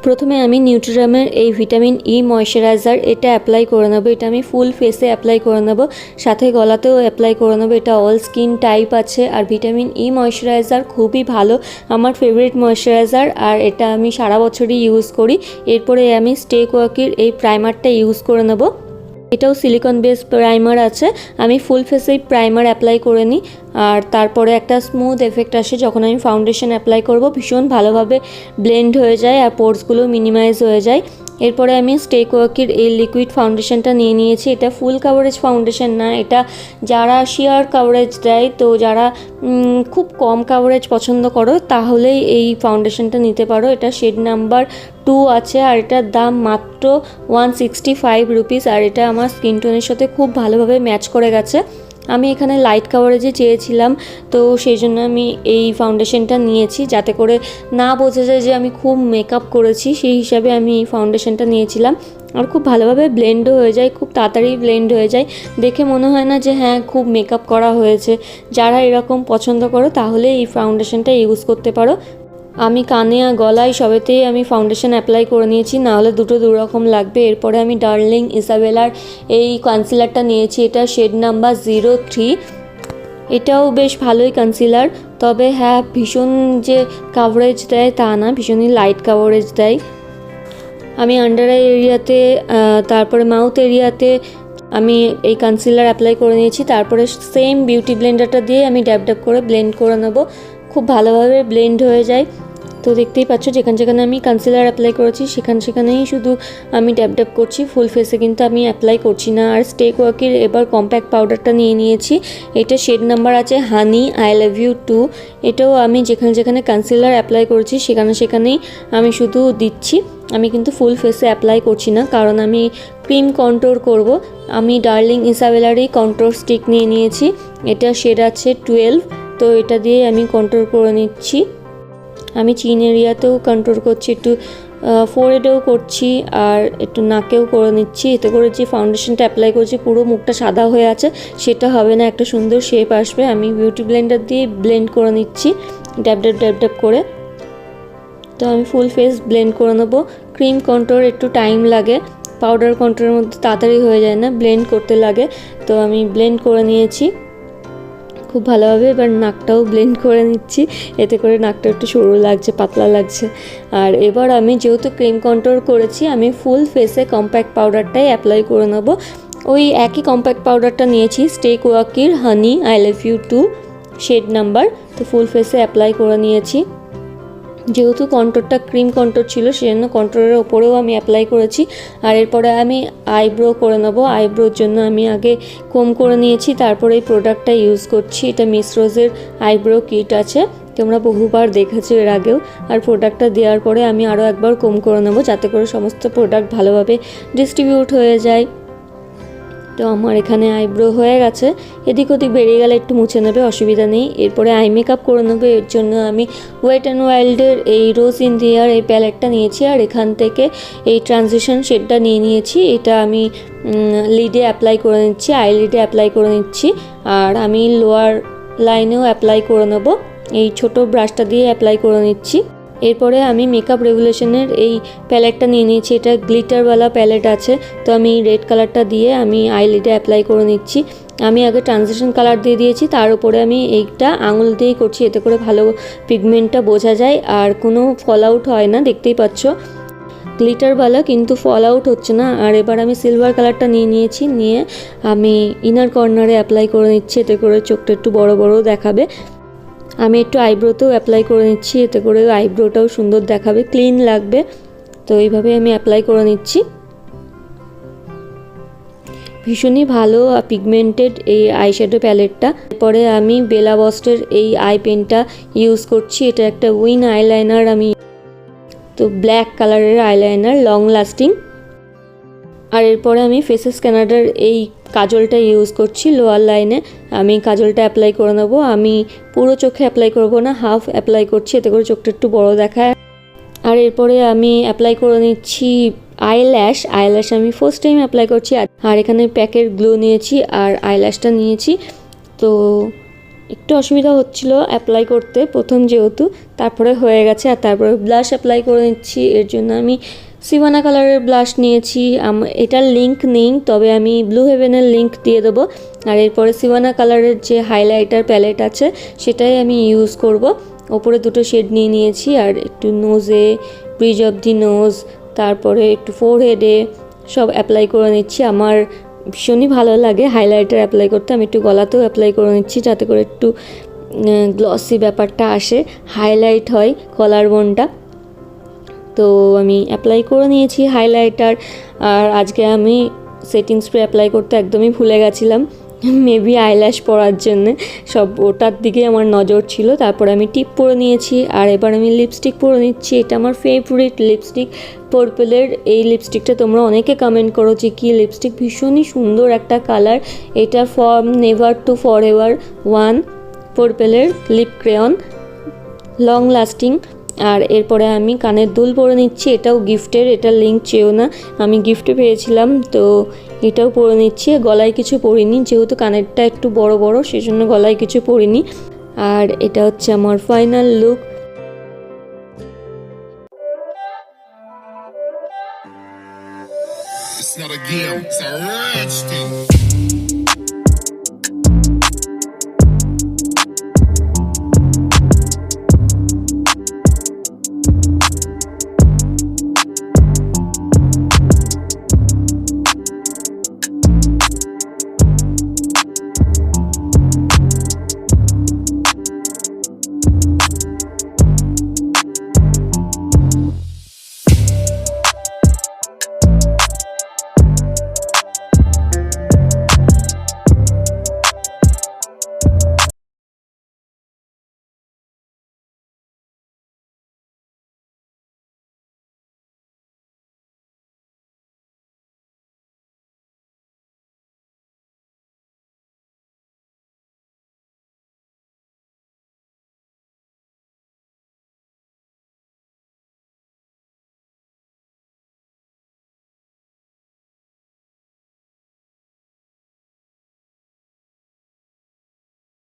প্রথমে আমি নিউট্রিরামের এই ভিটামিন ই ময়শ্চারাইজার এটা অ্যাপ্লাই করে নেবো। এটা আমি ফুল ফেসে অ্যাপ্লাই করে নেব, সাথে গলাতেও অ্যাপ্লাই করে নেবো। এটা অল স্কিন টাইপ আছে। আর ভিটামিন ই ময়শ্চারাইজার খুবই ভালো, আমার ফেভারিট ময়শ্চারাইজার, আর এটা আমি সারা বছরই ইউজ করি। এরপরে আমি স্টে কোয়াকির এই প্রাইমারটা ইউজ করে নেব। এটাও সিলিকন বেস প্রাইমার আছে। আমি ফুল ফেসেই প্রাইমার অ্যাপ্লাই করে নিই, আর তারপরে একটা স্মুথ এফেক্ট আসে যখন আমি ফাউন্ডেশন অ্যাপ্লাই করব। ভীষণ ভালোভাবে ব্লেন্ড হয়ে যায় আর পোর্সগুলো মিনিমাইজ হয়ে যায়। এরপরে আমি স্টে কোয়াকির এই লিকুইড ফাউন্ডেশনটা নিয়ে নিয়েছি। এটা ফুল কাভারেজ ফাউন্ডেশন না, এটা যারা শিয়ার কাভারেজ দেয়, তো যারা খুব কম কাভারেজ পছন্দ করো তাহলেই এই ফাউন্ডেশনটা নিতে পারো। এটা শেড নাম্বার 2 আছে, আর এটার দাম মাত্র 165 রুপিস। আর এটা আমার স্কিন টোনের সাথে খুব ভালোভাবে ম্যাচ করে গেছে। আমি এখানে লাইট কাভারেজে চেয়েছিলাম, তো সেই জন্য আমি এই ফাউন্ডেশনটা নিয়েছি, যাতে করে না বোঝা যায় যে আমি খুব মেকআপ করেছি। সেই হিসাবে আমি এই ফাউন্ডেশনটা নিয়েছিলাম। আর খুব ভালোভাবে ব্লেন্ডও হয়ে যায়, খুব তাড়াতাড়ি ব্লেন্ড হয়ে যায়, দেখে মনে হয় না যে হ্যাঁ খুব মেকআপ করা হয়েছে। যারা এরকম পছন্দ করো তাহলে এই ফাউন্ডেশনটা ইউজ করতে পারো। আমি কানে আর গলায় সবেতেই আমি ফাউন্ডেশন অ্যাপ্লাই করে নিয়েছি, নাহলে দুটো দুরকম লাগবে। এরপরে আমি ডার্লিং ইসাবেলার এই কনসিলারটা নিয়েছি। এটা শেড নাম্বার 03। এটাও বেশ ভালোই কনসিলার, তবে হ্যাঁ ভীষণ যে কাভারেজ দেয় তা না, ভীষণই লাইট কাভারেজ দেয়। আমি আন্ডার আই এরিয়াতে, তারপরে মাউথ এরিয়াতে আমি এই কনসিলার অ্যাপ্লাই করে নিয়েছি। তারপরে সেম বিউটি ব্লেন্ডারটা দিয়ে আমি ড্যাব ড্যাব করে ব্লেন্ড করে নেব। খুব ভালোভাবে ব্লেন্ড হয়ে যায়। তো দেখতেই পাচ্ছ যেখানে যেখানে আমি কনসিলার অ্যাপ্লাই করেছি সেখানেই শুধু আমি ড্যাব ড্যাব করছি, ফুল ফেসে কিন্তু আমি অ্যাপ্লাই করছি না। আর স্টে কোয়াকির এবার কম্প্যাক্ট পাউডারটা নিয়ে নিয়েছি। এটা শেড নাম্বার আছে হানি আই লাভ ইউ 2। এটাও আমি যেখানে যেখানে কনসিলার অ্যাপ্লাই করেছি সেখানেই আমি শুধু দিচ্ছি। আমি কিন্তু ফুল ফেসে অ্যাপ্লাই করছি না, কারণ আমি ক্রিম কন্ট্রোল করব। আমি ডার্লিং ইসাবেলারই কন্ট্রোল স্টিক নিয়ে নিয়েছি। এটা শেড আছে 12। তো এটা দিয়ে আমি কন্ট্রোল করে নিচ্ছি। আমি চিন এরিয়াতেও কন্ট্রোল করছি, একটু ফোরহেডেও করছি, আর একটু নাকেও করে নিচ্ছি। এতে করে যে ফাউন্ডেশনটা অ্যাপ্লাই করছি পুরো মুখটা সাদা হয়ে আছে সেটা হবে না, একটা সুন্দর শেপ আসবে। আমি বিউটি ব্লেন্ডার দিয়ে ব্লেন্ড করে নিচ্ছি ড্যাব ড্যাব ড্যাব ড্যাব করে। তো আমি ফুল ফেস ব্লেন্ড করে নেবো। ক্রিম কন্ট্রোল একটু টাইম লাগে, পাউডার কন্ট্রোলের মধ্যে তাড়াতাড়ি হয়ে যায় না, ব্লেন্ড করতে লাগে। তো আমি ব্লেন্ড করে নিয়েছি খুব ভালোভাবে। এবার নাকটাও ব্লেন্ড করে নিচ্ছি, এতে করে নাকটা একটু সরু লাগছে, পাতলা লাগছে। আর এবার আমি যেহেতু ক্রিম কন্ট্রোল করেছি, আমি ফুল ফেসে কম্প্যাক্ট পাউডারটাই অ্যাপ্লাই করে নেব। ওই একই কম্প্যাক্ট পাউডারটা নিয়েছি, stay quirky honey I love you 2 shade number. তো ফুল ফেসে অ্যাপ্লাই করে নিয়েছি। যেহেতু কন্ট্রোরটা ক্রিম কন্ট্রোর ছিল সেজন্য কন্ট্রোরের ওপরেও আমি অ্যাপ্লাই করেছি। আর এরপরে আমি আইব্রো করে নেবো। আইব্রোর জন্য আমি আগে কোম করে নিয়েছি, তারপরে এই প্রোডাক্টটা ইউজ করছি। এটা মিস রোজের আইব্রো কিট আছে, তোমরা বহুবার দেখেছো এর আগেও। আর প্রোডাক্টটা দেওয়ার পরে আমি আরও একবার কোম করে নেবো, যাতে করে সমস্ত প্রোডাক্ট ভালোভাবে ডিস্ট্রিবিউট হয়ে যায়। তো আমার এখানে আইব্রো হয়ে গেছে, এদিক ওদিক বেরিয়ে গেলে একটু মুছে নেবে, অসুবিধা নেই। এরপরে আই মেকআপ করে নেবে। এর জন্য আমি ওয়েট অ্যান্ড ওয়াইল্ডের এই রোজ ইন দি এয়ার এই প্যালেটটা নিয়েছি, আর এখান থেকে এই ট্রানজিশন শেডটা নিয়ে নিয়েছি। এটা আমি লিডে অ্যাপ্লাই করে নিচ্ছি, আই লিডে অ্যাপ্লাই করে নিচ্ছি। আর আমি লোয়ার লাইনেও অ্যাপ্লাই করে নেব, এই ছোট ব্রাশটা দিয়ে অ্যাপ্লাই করে নিচ্ছি। এরপরে আমি মেকআপ রেভলিউশনের এই প্যালেটটা নিয়ে নিয়েছি। এটা গ্লিটারওয়ালা প্যালেট আছে, তো আমি রেড কালারটা দিয়ে আমি আইলিডে অ্যাপ্লাই করে নিচ্ছি। আমি আগে ট্রানজিশন কালার দিয়ে দিয়েছি, তার উপরে আমি এইটা আঙুল দিয়েই করছি, এতে করে ভালো পিগমেন্টটা বোঝা যায় আর কোনো ফল আউট হয় না। দেখতেই পাচ্ছ গ্লিটারওয়ালা, কিন্তু ফল আউট হচ্ছে না। আর এবার আমি সিলভার কালারটা নিয়ে নিয়েছি, নিয়ে আমি ইনার কর্নারে অ্যাপ্লাই করে নিচ্ছি, এতে করে চোখটা একটু বড় বড় দেখাবে। আমি একটু আইব্রোতেও অ্যাপ্লাই করে নিচ্ছি, এতে করে আইব্রোটাও সুন্দর দেখাবে, ক্লিন লাগবে। তো এইভাবে আমি অ্যাপ্লাই করে নিচ্ছি। ভীষণই ভালো পিগমেন্টেড এই আইশ্যাডো প্যালেটটা। এরপরে আমি বেলা বস্টের এই আই পেনটা ইউজ করছি। এটা একটা উইন আইলাইনার, আমি তো ব্ল্যাক কালারের আইলাইনার, লং লাস্টিং। আর এরপরে আমি ফেসেস কানাডার এই কাজলটা ইউজ করছি লোয়ার লাইনে। আমি কাজলটা অ্যাপ্লাই করে নেব। আমি পুরো চোখে অ্যাপ্লাই করব না, হাফ অ্যাপ্লাই করছি, এতে করে চোখটা একটু বড় দেখায়। আর এরপরে আমি অ্যাপ্লাই করে নিচ্ছি আইল্যাশ। আমি ফার্স্ট টাইম অ্যাপ্লাই করছি। আর এখানে প্যাকের গ্লো নিয়েছি আর আইল্যাশটা নিয়েছি। তো একটু অসুবিধা হচ্ছিল অ্যাপ্লাই করতে প্রথম যেহেতু, তারপরে হয়ে গেছে। আর তারপরে ব্লাশ অ্যাপ্লাই করে নিচ্ছি। এর জন্য আমি সিভানা কালারের ব্লাশ নিয়েছি। এটার লিঙ্ক নেই, তবে আমি ব্লু হেভেনের লিঙ্ক দিয়ে দেবো। আর এরপরে সিভানা কালারের যে হাইলাইটার প্যালেট আছে সেটাই আমি ইউজ করব। ওপরে দুটো শেড নিয়ে নিয়েছি, আর একটু নোজে, ব্রিজ অফ দি নোজ, তারপরে একটু ফোরহেডে সব অ্যাপ্লাই করে নিচ্ছি। আমার ভীষণই ভালো লাগে হাইলাইটার অ্যাপ্লাই করতে। আমি একটু গলাতেও অ্যাপ্লাই করে নিচ্ছি যাতে করে একটু গ্লসি ব্যাপারটা আসে, হাইলাইট হয় কলার বোনটা। তো আমি অ্যাপ্লাই করে নিয়েছি হাইলাইটার। আর আজকে আমি সেটিং স্প্রে অ্যাপ্লাই করতে একদমই ভুলে গেছিলাম, মেবি আইল্যাশ পরার জন্যে, সব ওটার দিকে আমার নজর ছিল। তারপর আমি টিপ পরে নিয়েছি। আর এবার আমি লিপস্টিক পরে নিচ্ছি। এটা আমার ফেভারিট লিপস্টিক, পার্পলের এই লিপস্টিকটা। তোমরা অনেকে কমেন্ট করো যে কী লিপস্টিক, ভীষণই সুন্দর একটা কালার। এটা from never to forever one, পার্পলের লিপ ক্রেয়ন, লং লাস্টিং। আর এরপরে আমি কানের দুল পরে নিচ্ছি। এটাও গিফটের, এটার লিঙ্ক চেয়েও না, আমি গিফটে পেয়েছিলাম। তো এটাও পরে নিচ্ছি। গলায় কিছু পরিনি, যেহেতু কানেরটা একটু বড় বড় সেজন্য গলায় কিছু পরিনি। আর এটা হচ্ছে আমার final look. It's not a game, it's a rich thing.